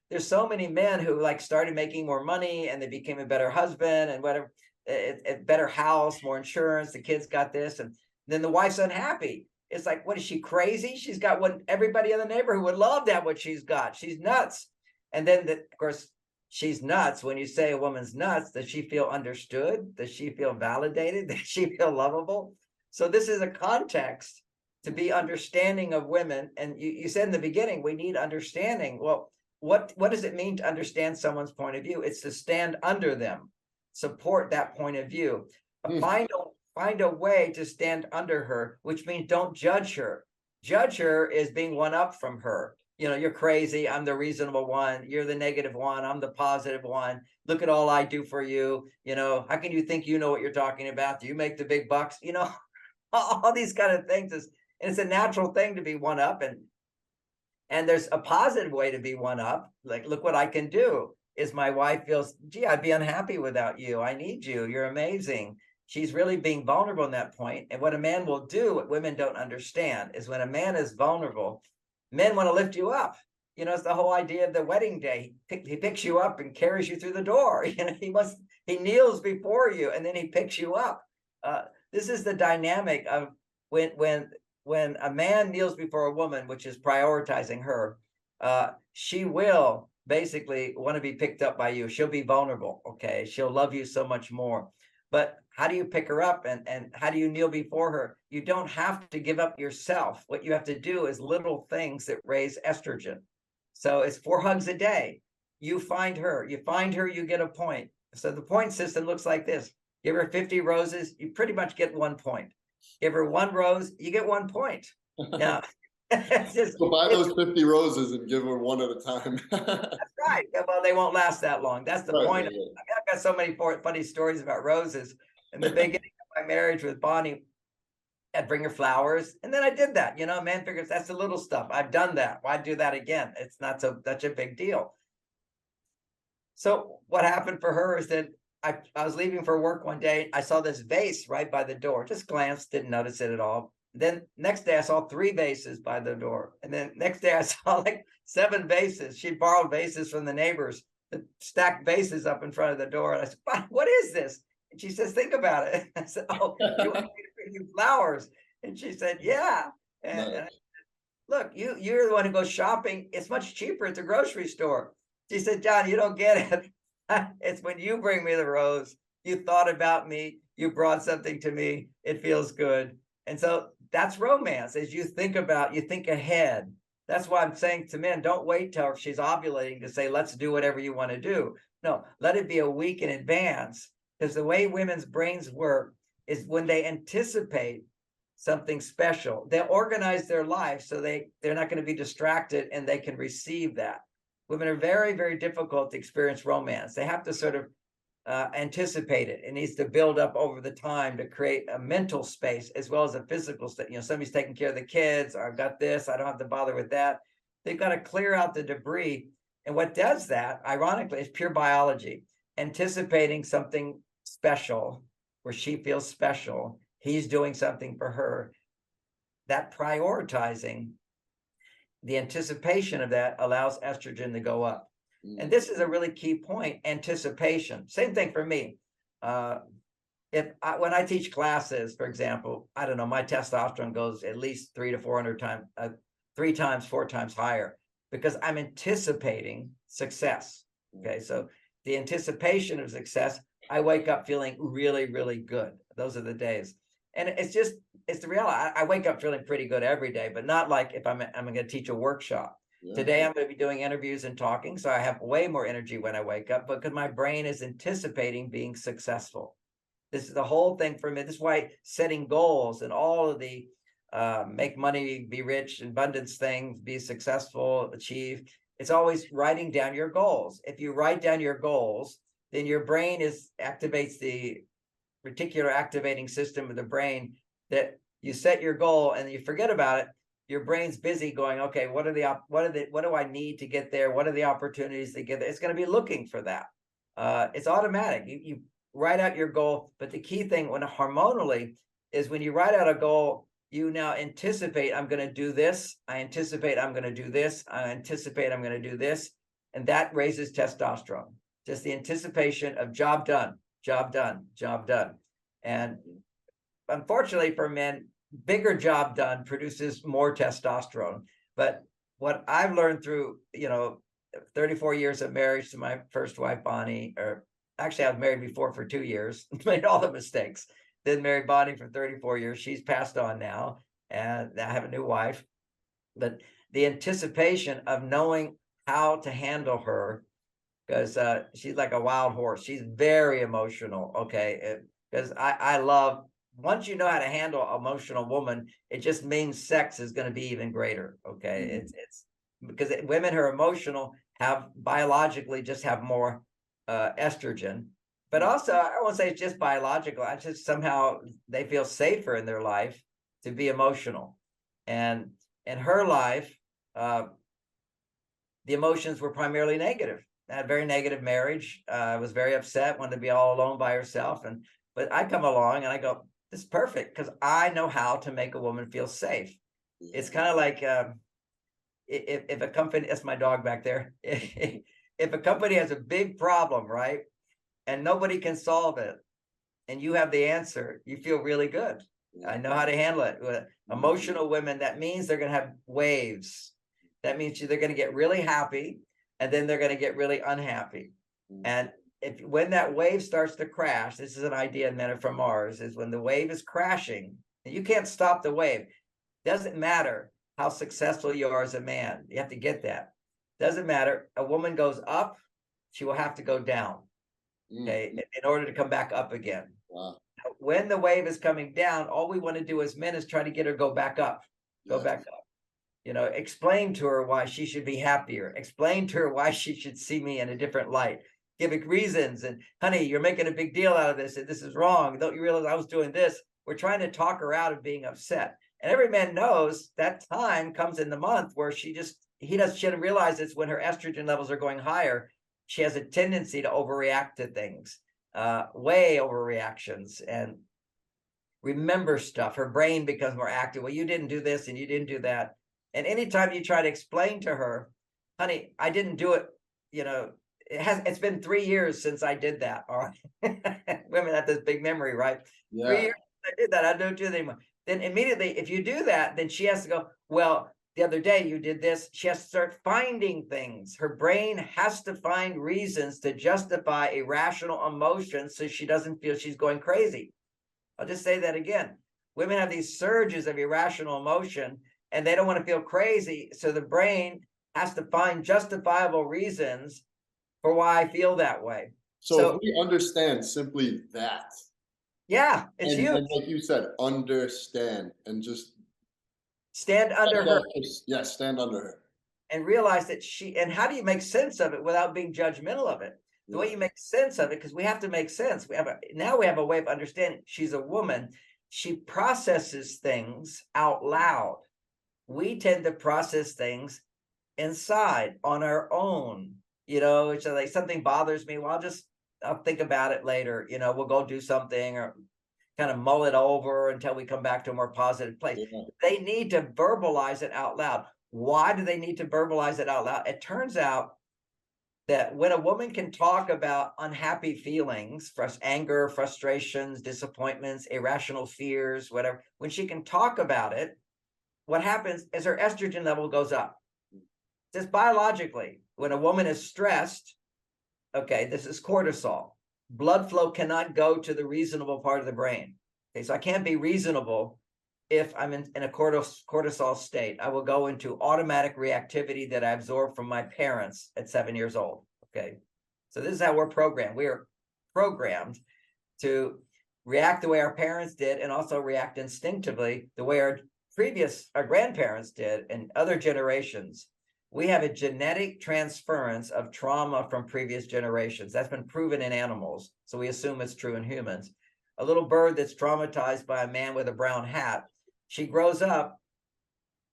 there's so many men who started making more money and they became a better husband and whatever, a better house, more insurance, the kids got this, and then the wife's unhappy. It's like, what is she, crazy? She's got what everybody in the neighborhood would love to have what she's got. She's nuts. And then of course, she's nuts. When you say a woman's nuts, does she feel understood? Does she feel validated? Does she feel lovable? So this is a context to be understanding of women. And you said in the beginning, we need understanding. Well, what does it mean to understand someone's point of view? It's to stand under them, support that point of view, find a way to stand under her, which means don't judge her. Judge her is being one up from her. You're crazy. I'm the reasonable one. You're the negative one. I'm the positive one. Look at all I do for you. How can you think you know what you're talking about? Do you make the big bucks? All these kind of things it's a natural thing to be one up, and there's a positive way to be one up. Like, look what I can do. Is my wife feels, gee, I'd be unhappy without you. I need you. You're amazing. She's really being vulnerable in that point. And what a man will do, what women don't understand, is when a man is vulnerable, men want to lift you up. It's the whole idea of the wedding day. He picks you up and carries you through the door. He kneels before you and then he picks you up. This is the dynamic of when a man kneels before a woman, which is prioritizing her, she will basically want to be picked up by you. She'll be vulnerable. Okay. She'll love you so much more. But how do you pick her up, and how do you kneel before her? You don't have to give up yourself. What you have to do is little things that raise estrogen. So it's 4 hugs a day. You find her, you get a point. So the point system looks like this. Give her 50 roses, you pretty much get 1 point. Give her 1 rose, you get 1 point. Yeah. It's just, So buy it's those 50 roses and give her one at a time. right. Yeah, well, they won't last that long. That's the Right, point. right, right. I've got so many funny stories about roses. In the beginning of my marriage with Bonnie, I'd bring her flowers, and then I did that. Man figures that's the little stuff. I've done that. Why do that again? It's not such a big deal. So what happened for her is that I was leaving for work one day. I saw this vase right by the door. Just glanced, didn't notice it at all. Then next day I saw 3 vases by the door, and then next day I saw like 7 vases. She borrowed vases from the neighbors, stacked vases up in front of the door. And I said, "What is this?" And she says, "Think about it." I said, "Oh, you want me to bring you flowers?" And she said, "Yeah." And Nice. look, you're the one who goes shopping. It's much cheaper at the grocery store. She said, "John, you don't get it. It's when you bring me the rose. You thought about me. You brought something to me. It feels good." And so that's romance. As you think ahead. That's why I'm saying to men, don't wait till she's ovulating to say, let's do whatever you want to do. No, let it be a week in advance. Because the way women's brains work is when they anticipate something special, they'll organize their life so they're not going to be distracted, and they can receive that. Women are very, very difficult to experience romance. They have to sort of anticipate it. It needs to build up over the time to create a mental space as well as a physical state. Somebody's taking care of the kids, or I've got this, I don't have to bother with that. They've got to clear out the debris. And what does that, ironically, is pure biology. Anticipating something special, where she feels special, he's doing something for her. That prioritizing, the anticipation of that allows estrogen to go up. And this is a really key point, anticipation. Same thing for me. When I teach classes, for example, I don't know, my testosterone goes at least 300 to 400 times, 3 times, 4 times higher, because I'm anticipating success. Okay, so the anticipation of success, I wake up feeling really, really good. Those are the days. And it's the reality. I wake up feeling pretty good every day, but not like if I'm going to teach a workshop. Yeah. Today, I'm going to be doing interviews and talking, so I have way more energy when I wake up, because my brain is anticipating being successful. This is the whole thing for me. This is why setting goals and all of the make money, be rich, abundance things, be successful, achieve. It's always writing down your goals. If you write down your goals, then your brain activates the reticular activating system of the brain, that you set your goal and you forget about it. Your brain's busy going, okay, what do I need to get there? What are the opportunities to get there? It's going to be looking for that. It's automatic. You write out your goal, but the key thing when hormonally is when you write out a goal, you now anticipate, I'm going to do this. I anticipate I'm going to do this. I anticipate I'm going to do this. And that raises testosterone. Just the anticipation of job done, job done, job done. And unfortunately for men, bigger job done produces more testosterone. But what I've learned through, 34 years of marriage to my first wife, Bonnie, or actually I was married before for 2 years, made all the mistakes. Then married Bonnie for 34 years. She's passed on now, and I have a new wife. But the anticipation of knowing how to handle her, because she's like a wild horse. She's very emotional, okay? Because I love, once you know how to handle an emotional woman, it just means sex is going to be even greater, okay? It's because women who are emotional have biologically just have more estrogen. But also, I won't say it's just biological. I just somehow they feel safer in their life to be emotional. And in her life, the emotions were primarily negative. I had a very negative marriage. Was very upset, wanted to be all alone by herself. But I come along and I go, this is perfect, because I know how to make a woman feel safe. It's kind of like if a company, that's my dog back there. If a company has a big problem, right, and nobody can solve it, and you have the answer, you feel really good. I know how to handle it. With emotional women, that means they're going to have waves. That means they're going to get really happy, and then they're going to get really unhappy. And if when that wave starts to crash, this is an idea in Men from Mars, is when the wave is crashing, and you can't stop the wave. Doesn't matter how successful you are as a man. You have to get that. Doesn't matter. A woman goes up, she will have to go down, okay, in order to come back up again. Wow. When the wave is coming down, all we want to do as men is try to get her go back up, go back up. You know, explain to her why she should be happier. Explain to her why she should see me in a different light. Give it reasons. And honey, you're making a big deal out of this, and this is wrong. Don't you realize I was doing this? We're trying to talk her out of being upset. And every man knows that time comes in the month where she doesn't realize it's when her estrogen levels are going higher. She has a tendency to overreact to things, way overreactions, and remember stuff. Her brain becomes more active. Well, you didn't do this and you didn't do that. And anytime you try to explain to her, honey, I didn't do it, you know, it's been 3 years since I did that. All right. Women have this big memory, right? Yeah. 3 years since I did that. I don't do that anymore. Then immediately, if you do that, then she has to go, well, the other day you did this. She has to start finding things. Her brain has to find reasons to justify irrational emotions so she doesn't feel she's going crazy. I'll just say that again. Women have these surges of irrational emotion and they don't want to feel crazy. So the brain has to find justifiable reasons for why I feel that way. So if we understand simply that, yeah, it's huge. And like you said, understand and just stand under her. Yeah, stand under her. And realize that and how do you make sense of it without being judgmental of it? The way you make sense of it, because we have to make sense. Now we have a way of understanding. She's a woman. She processes things out loud. We tend to process things inside on our own. You know, it's like something bothers me. Well, I'll think about it later. You know, we'll go do something or kind of mull it over until we come back to a more positive place. Yeah. They need to verbalize it out loud. Why do they need to verbalize it out loud? It turns out that when a woman can talk about unhappy feelings, anger, frustrations, disappointments, irrational fears, whatever, when she can talk about it, what happens is her estrogen level goes up. Just biologically, when a woman is stressed, okay, this is cortisol. Blood flow cannot go to the reasonable part of the brain. Okay, so I can't be reasonable if I'm in a cortisol state. I will go into automatic reactivity that I absorbed from my parents at 7 years old. Okay, so this is how we're programmed. We are programmed to react the way our parents did and also react instinctively the way our grandparents did and other generations. We have a genetic transference of trauma from previous generations. That's been proven in animals, so we assume it's true in humans. A little bird that's traumatized by a man with a brown hat, she grows up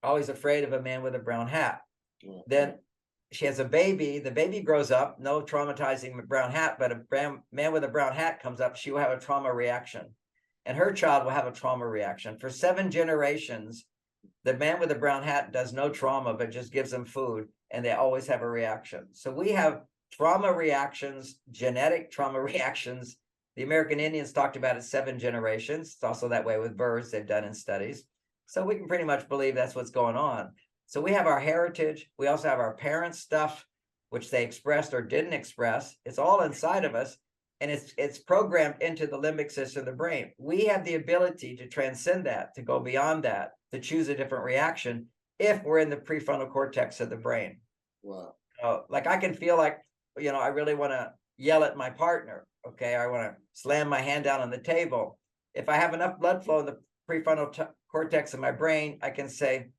always afraid of a man with a brown hat. Then she has a baby. The baby grows up, no traumatizing brown hat, but a man with a brown hat comes up, she will have a trauma reaction. And her child will have a trauma reaction. For 7 generations, the man with the brown hat does no trauma, but just gives them food, and they always have a reaction. So we have trauma reactions, genetic trauma reactions. The American Indians talked about it 7 generations. It's also that way with birds, they've done in studies. So we can pretty much believe that's what's going on. So we have our heritage. We also have our parents' stuff, which they expressed or didn't express. It's all inside of us, and it's programmed into the limbic system of the brain. We have the ability to transcend that, to go beyond that, to choose a different reaction if we're in the prefrontal cortex of the brain. Wow. Like I can feel like, you know, I really want to yell at my partner. Okay, I want to slam my hand down on the table. If I have enough blood flow in the prefrontal cortex of my brain, I can say,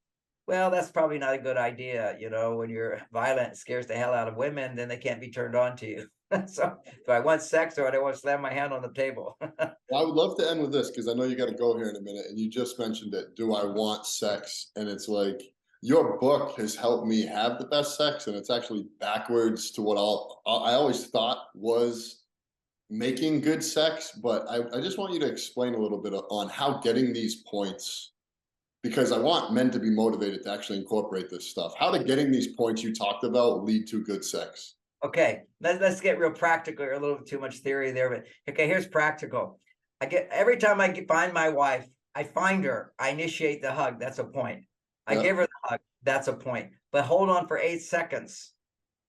well, that's probably not a good idea. You know, when you're violent, it scares the hell out of women, then they can't be turned on to you. So do I want sex or do I want to slam my hand on the table? Well, I would love to end with this because I know you got to go here in a minute, and you just mentioned it. Do I want sex? And it's like your book has helped me have the best sex, and it's actually backwards to what I always thought was making good sex. But I just want you to explain a little bit on how getting these points, because I want men to be motivated to actually incorporate this stuff. How to getting these points you talked about lead to good sex. Okay, let's get real practical. A little too much theory there, but okay, here's practical. Every time I find my wife, I find her, I initiate the hug. That's a point. I give her the hug. That's a point. But hold on for 8 seconds.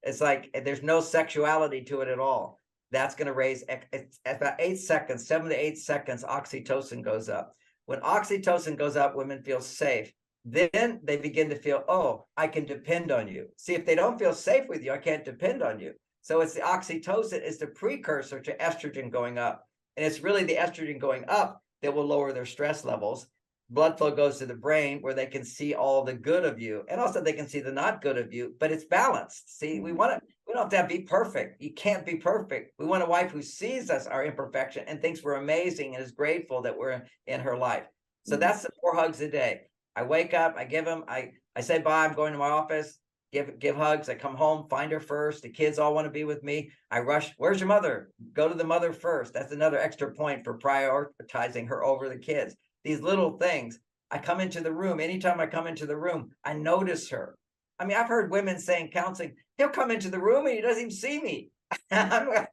It's like there's no sexuality to it at all. that's going to raise it's at about 8 seconds, 7 to 8 seconds, oxytocin goes up. When oxytocin goes up, women feel safe. Then they begin to feel, oh, I can depend on you. See, if they don't feel safe with you, I can't depend on you. So it's the oxytocin is the precursor to estrogen going up. And it's really the estrogen going up that will lower their stress levels. Blood flow goes to the brain where they can see all the good of you. And also they can see the not good of you, but it's balanced. See, we don't have to be perfect. You can't be perfect. We want a wife who sees us, our imperfection, and thinks we're amazing and is grateful that we're in her life. So that's the 4 hugs a day. I wake up, I give them, I say bye, I'm going to my office, give hugs. I come home, find her first. The kids all want to be with me. I rush, where's your mother? Go to the mother first. That's another extra point for prioritizing her over the kids. These little things. I come into the room. Anytime I come into the room, I notice her. I mean, I've heard women saying counseling, he'll come into the room and he doesn't even see me. I'm like,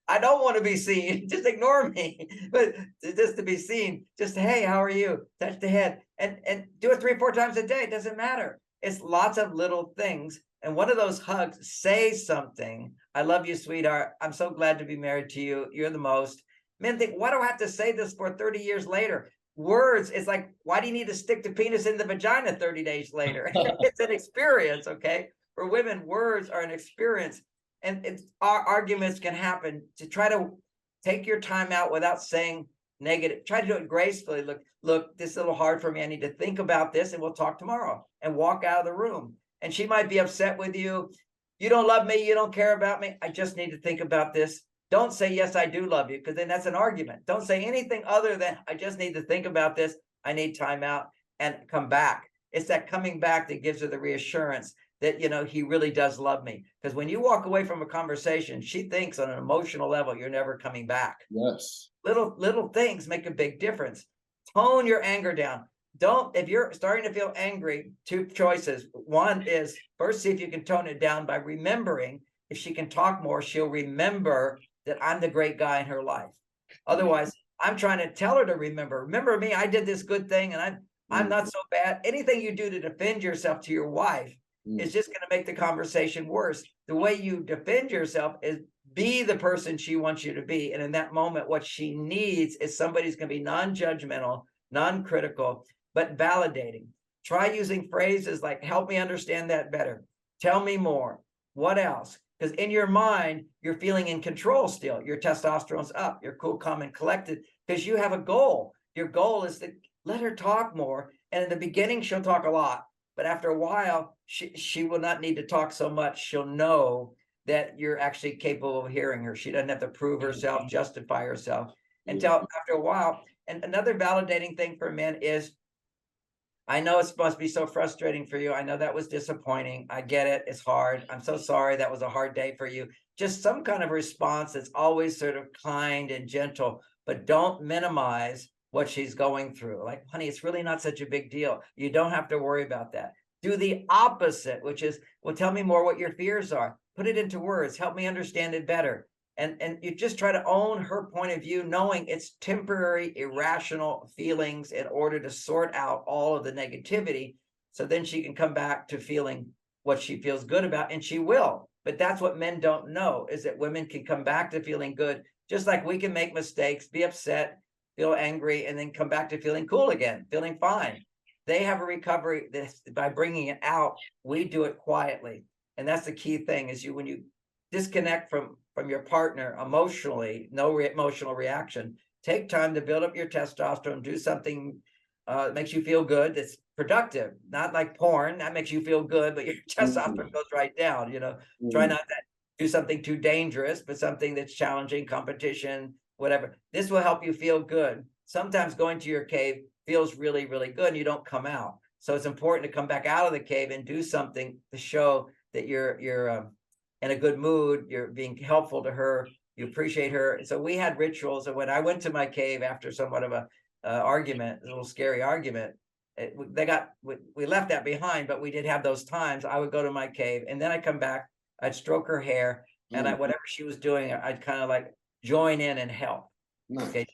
I don't want to be seen. Just ignore me. But just to be seen, just, hey, how are you? Touch the head and do it 3 or 4 times a day. It doesn't matter. It's lots of little things. And one of those hugs, say something. I love you, sweetheart. I'm so glad to be married to you. You're the most. Men think, why do I have to say this for 30 years later? Words, it's like, why do you need to stick the penis in the vagina 30 days later? It's an experience, okay? For women, words are an experience. And our arguments can happen. To try to take your time out without saying negative, try to do it gracefully. Look, this is a little hard for me. I need to think about this and we'll talk tomorrow, and walk out of the room. And she might be upset with you. You don't love me. You don't care about me. I just need to think about this. Don't say, yes, I do love you, because then that's an argument. Don't say anything other than, I just need to think about this. I need time out and come back. It's that coming back that gives her the reassurance that, he really does love me. Because when you walk away from a conversation, she thinks on an emotional level, you're never coming back. Yes. Little things make a big difference. Tone your anger down. If you're starting to feel angry, 2 choices. One is, first, see if you can tone it down by remembering. If she can talk more, she'll remember that I'm the great guy in her life. Otherwise, I'm trying to tell her to remember me, I did this good thing and I'm not so bad. Anything you do to defend yourself to your wife is just going to make the conversation worse. The way you defend yourself is be the person she wants you to be. And in that moment, what she needs is somebody who's going to be non-judgmental, non-critical, but validating. Try using phrases like, help me understand that better. Tell me more. What else? Because in your mind, you're feeling in control still. Your testosterone's up. You're cool, calm, and collected because you have a goal. Your goal is to let her talk more. And in the beginning, she'll talk a lot. But after a while, she will not need to talk so much. She'll know that you're actually capable of hearing her. She doesn't have to prove herself, justify herself until after a while. And another validating thing for men is, I know it must be so frustrating for you. I know that was disappointing. I get it. It's hard. I'm so sorry. That was a hard day for you. Just some kind of response that's always sort of kind and gentle, but don't minimize what she's going through. Like, honey, it's really not such a big deal. You don't have to worry about that. Do the opposite, which is, well, tell me more what your fears are. Put it into words. Help me understand it better. And you just try to own her point of view, knowing it's temporary, irrational feelings in order to sort out all of the negativity. So then she can come back to feeling what she feels good about, and she will. But that's what men don't know, is that women can come back to feeling good, just like we can make mistakes, be upset, feel angry, and then come back to feeling cool again, feeling fine. They have a recovery by bringing it out. We do it quietly. And that's the key thing, is when you disconnect from your partner emotionally, no emotional reaction, take time to build up your testosterone, do something that makes you feel good, that's productive, not like porn that makes you feel good, but your testosterone goes right down. Try not to do something too dangerous, but something that's challenging, competition, whatever. This will help you feel good. Sometimes going to your cave feels really, really good and you don't come out. So it's important to come back out of the cave and do something to show that you're in a good mood, you're being helpful to her, you appreciate her. So we had rituals. And when I went to my cave after somewhat of a argument, a little scary argument, we left that behind, but we did have those times. I would go to my cave and then I'd come back, I'd stroke her hair, and whatever she was doing, I'd kind of like join in and help. Okay.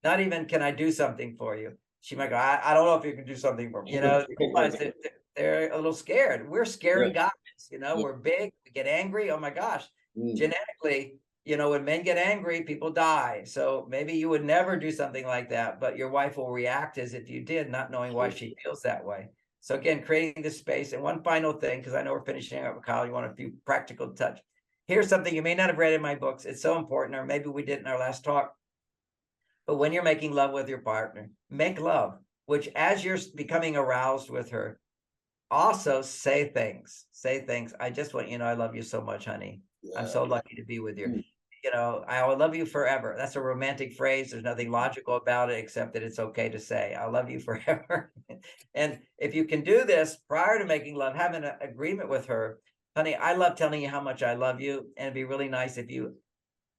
Not even, can I do something for you? She might go, I don't know if you can do something for me. Realize that they're a little scared. We're scary guys, we're big, we get angry. Oh my gosh. Genetically, when men get angry, people die. So maybe you would never do something like that, but your wife will react as if you did, not knowing why she feels that way. So again, creating this space. And one final thing, because I know we're finishing up with Kyle, you want a few practical touch. Here's something you may not have read in my books. It's so important, or maybe we did in our last talk. But when you're making love with your partner, make love, which as you're becoming aroused with her, also say things. Say things. I just want you to know I love you so much, honey. I'm Yeah. so lucky to be with you. Mm. I will love you forever. That's a romantic phrase. There's nothing logical about it except that it's okay to say, I love you forever. And if you can do this prior to making love, have an agreement with her, honey, I love telling you how much I love you. And it'd be really nice if you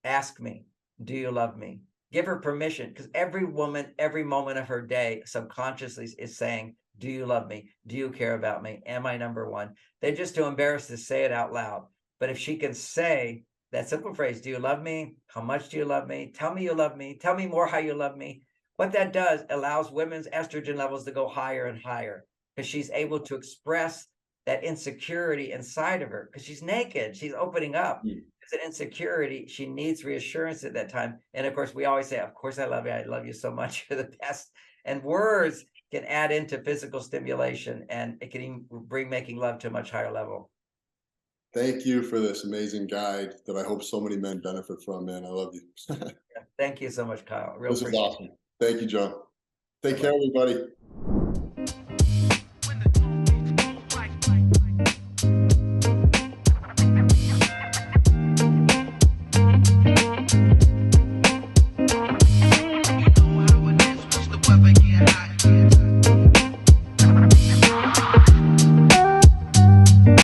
ask me, do you love me? Give her permission, because every woman, every moment of her day, subconsciously is saying, do you love me? Do you care about me? Am I number one? They're just too embarrassed to say it out loud. But if she can say that simple phrase, do you love me? How much do you love me? Tell me you love me. Tell me more how you love me. What that does allows women's estrogen levels to go higher and higher, because she's able to express that insecurity inside of her, because she's naked. She's opening up. Mm. An insecurity. She needs reassurance at that time. And of course, we always say, of course, I love you. I love you so much. You're the best. And words can add into physical stimulation, and it can bring making love to a much higher level. Thank you for this amazing guide that I hope so many men benefit from, man. I love you. Thank you so much, Kyle. Real This is appreciate it. awesome. Thank you, John. Take care, Bye-bye. everybody.